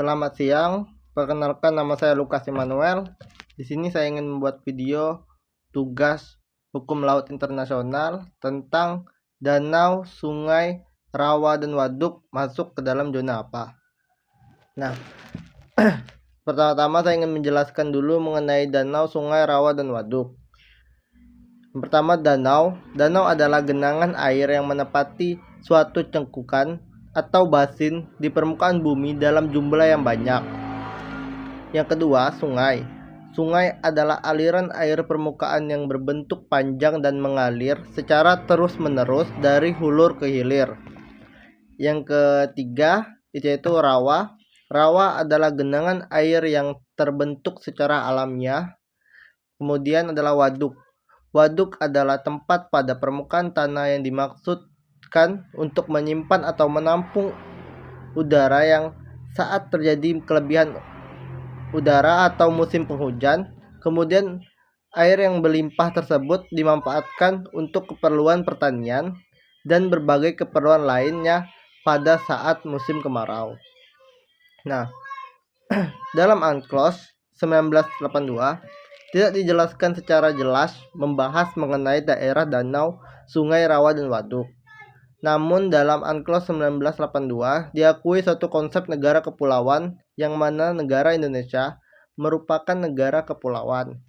Selamat siang, perkenalkan nama saya Lukas Immanuel. Di sini saya ingin membuat video tugas hukum laut internasional tentang danau, sungai, rawa, dan waduk masuk ke dalam zona apa. Nah, pertama-tama saya ingin menjelaskan dulu mengenai danau, sungai, rawa, dan waduk. Yang pertama, danau. Danau adalah genangan air yang menepati suatu cengkukan atau basin di permukaan bumi dalam jumlah yang banyak. Yang kedua, sungai. Sungai adalah aliran air permukaan yang berbentuk panjang dan mengalir secara terus-menerus dari hulur ke hilir. Yang ketiga, yaitu rawa. Rawa adalah genangan air yang terbentuk secara alamiah. Kemudian adalah waduk. Waduk adalah tempat pada permukaan tanah yang dimaksudkan untuk menyimpan atau menampung udara yang saat terjadi kelebihan udara atau musim penghujan. Kemudian air yang berlimpah tersebut dimanfaatkan untuk keperluan pertanian dan berbagai keperluan lainnya pada saat musim kemarau. Nah, dalam UNCLOS 1982 tidak dijelaskan secara jelas membahas mengenai daerah danau, sungai, rawa, dan waduk. Namun dalam UNCLOS 1982 diakui suatu konsep negara kepulauan yang mana negara Indonesia merupakan negara kepulauan.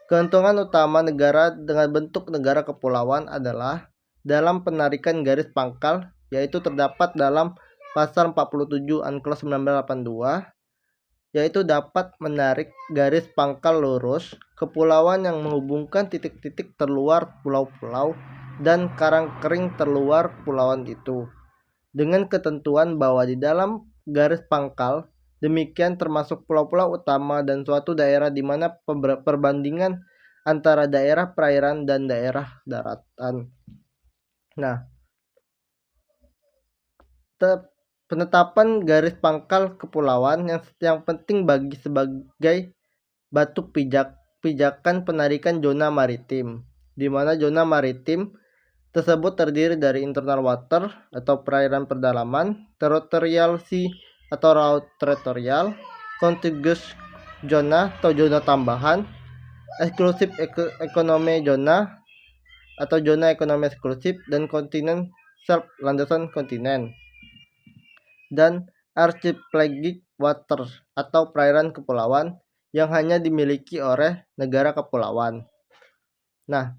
Keuntungan utama negara dengan bentuk negara kepulauan adalah dalam penarikan garis pangkal, yaitu terdapat dalam pasal 47 UNCLOS 1982, yaitu dapat menarik garis pangkal lurus kepulauan yang menghubungkan titik-titik terluar pulau-pulau dan karang kering terluar kepulauan itu, dengan ketentuan bahwa di dalam garis pangkal demikian termasuk pulau-pulau utama dan suatu daerah di mana perbandingan antara daerah perairan dan daerah daratan. Nah, penetapan garis pangkal kepulauan yang penting bagi sebagai batu pijakan penarikan zona maritim, di mana zona maritim tersebut terdiri dari internal water atau perairan pedalaman, territorial sea atau laut teritorial, contiguous zona atau zona tambahan, eksklusif ekonomi zona atau zona ekonomi eksklusif, dan kontinen self landasan kontinen, dan archipelagic waters atau perairan kepulauan yang hanya dimiliki oleh negara kepulauan. Nah,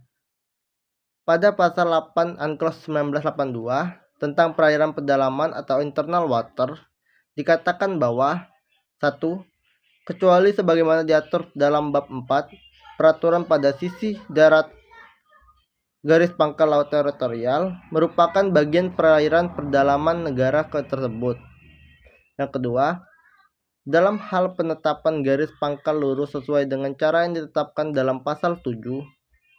pada pasal 8 UNCLOS 1982 tentang perairan pedalaman atau internal water dikatakan bahwa 1. Kecuali sebagaimana diatur dalam bab 4 peraturan pada sisi darat garis pangkal laut teritorial merupakan bagian perairan pedalaman negara tersebut. Yang kedua, dalam hal penetapan garis pangkal lurus sesuai dengan cara yang ditetapkan dalam pasal 7,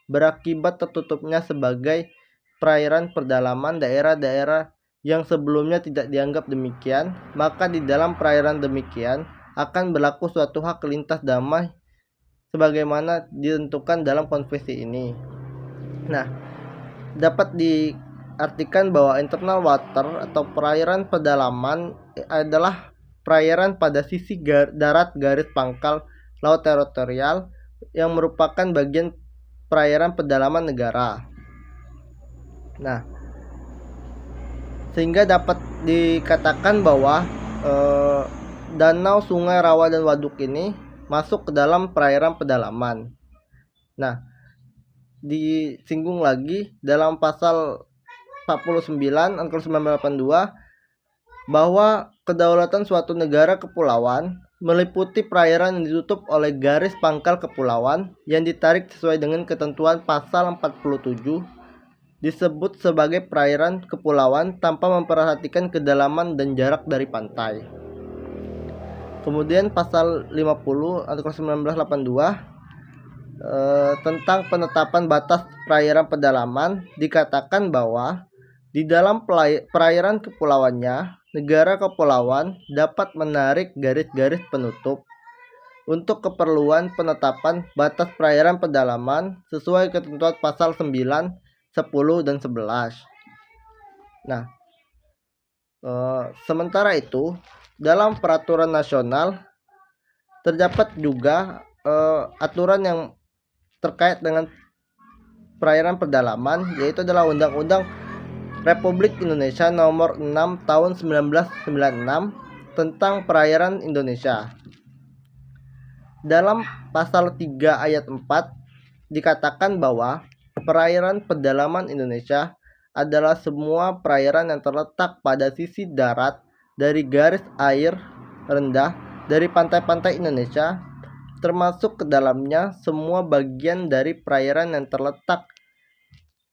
berakibat tertutupnya sebagai perairan pedalaman daerah-daerah yang sebelumnya tidak dianggap demikian, maka di dalam perairan demikian akan berlaku suatu hak lintas damai sebagaimana ditentukan dalam konvensi ini. Nah, dapat diartikan bahwa internal water atau perairan pedalaman adalah perairan pada sisi darat garis pangkal laut teritorial yang merupakan bagian perairan pedalaman negara. Nah, sehingga dapat dikatakan bahwa danau, sungai, rawa, dan waduk ini masuk ke dalam perairan pedalaman. Nah, disinggung lagi dalam pasal 49 UNCLOS 1982 bahwa kedaulatan suatu negara kepulauan meliputi perairan yang ditutup oleh garis pangkal kepulauan yang ditarik sesuai dengan ketentuan pasal 47 disebut sebagai perairan kepulauan tanpa memperhatikan kedalaman dan jarak dari pantai. Kemudian pasal 50 UNCLOS 1982 tentang penetapan batas perairan pedalaman dikatakan bahwa di dalam perairan kepulauannya, negara kepulauan dapat menarik garis-garis penutup untuk keperluan penetapan batas perairan pedalaman sesuai ketentuan pasal 9, 10, dan 11. Nah, sementara itu dalam peraturan nasional terdapat juga aturan yang terkait dengan perairan pedalaman, yaitu adalah Undang-Undang Republik Indonesia Nomor 6 Tahun 1996 tentang Perairan Indonesia. Dalam pasal 3 ayat 4 dikatakan bahwa perairan pedalaman Indonesia adalah semua perairan yang terletak pada sisi darat dari garis air rendah dari pantai-pantai Indonesia, termasuk ke dalamnya semua bagian dari perairan yang terletak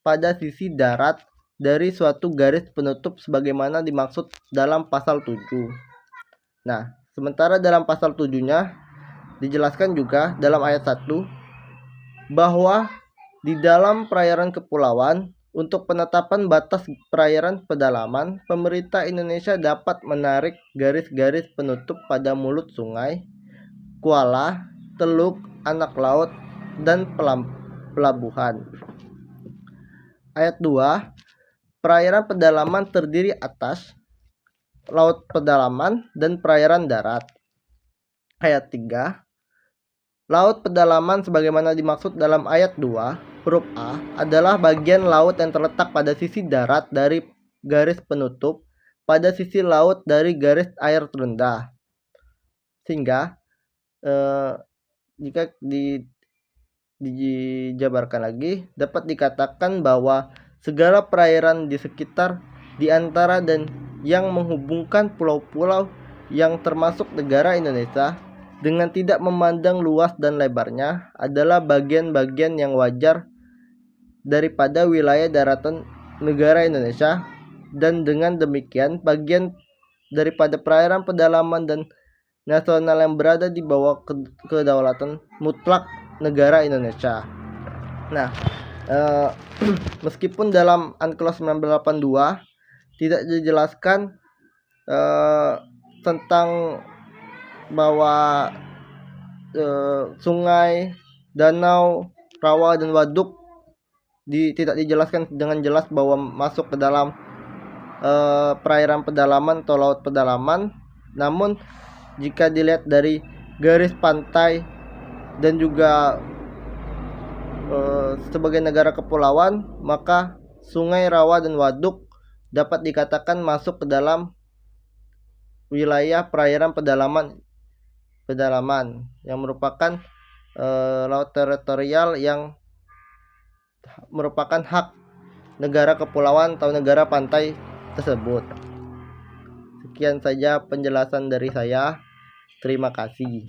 pada sisi darat dari suatu garis penutup sebagaimana dimaksud dalam pasal 7. Nah, sementara dalam pasal 7-nya dijelaskan juga dalam ayat 1 bahwa di dalam perairan kepulauan untuk penetapan batas perairan pedalaman, pemerintah Indonesia dapat menarik garis-garis penutup pada mulut sungai, kuala, teluk, anak laut, dan pelabuhan. Ayat 2, perairan pedalaman terdiri atas laut pedalaman dan perairan darat. Ayat 3, laut pedalaman sebagaimana dimaksud dalam ayat 2 huruf A adalah bagian laut yang terletak pada sisi darat dari garis penutup pada sisi laut dari garis air terendah. Sehingga jika dijabarkan lagi dapat dikatakan bahwa segala perairan di sekitar, di antara dan yang menghubungkan pulau-pulau yang termasuk negara Indonesia dengan tidak memandang luas dan lebarnya adalah bagian-bagian yang wajar daripada wilayah daratan negara Indonesia, dan dengan demikian bagian daripada perairan pedalaman dan nasional yang berada di bawah kedaulatan mutlak negara Indonesia. Nah, meskipun dalam UNCLOS 1982 tidak dijelaskan tentang bahwa sungai, danau, rawa, dan waduk tidak dijelaskan dengan jelas bahwa masuk ke dalam perairan pedalaman atau laut pedalaman. Namun jika dilihat dari garis pantai dan juga sebagai negara kepulauan, maka sungai, rawa, dan waduk dapat dikatakan masuk ke dalam wilayah perairan pedalaman yang merupakan laut teritorial yang merupakan hak negara kepulauan atau negara pantai tersebut. Sekian saja penjelasan dari saya. Terima kasih.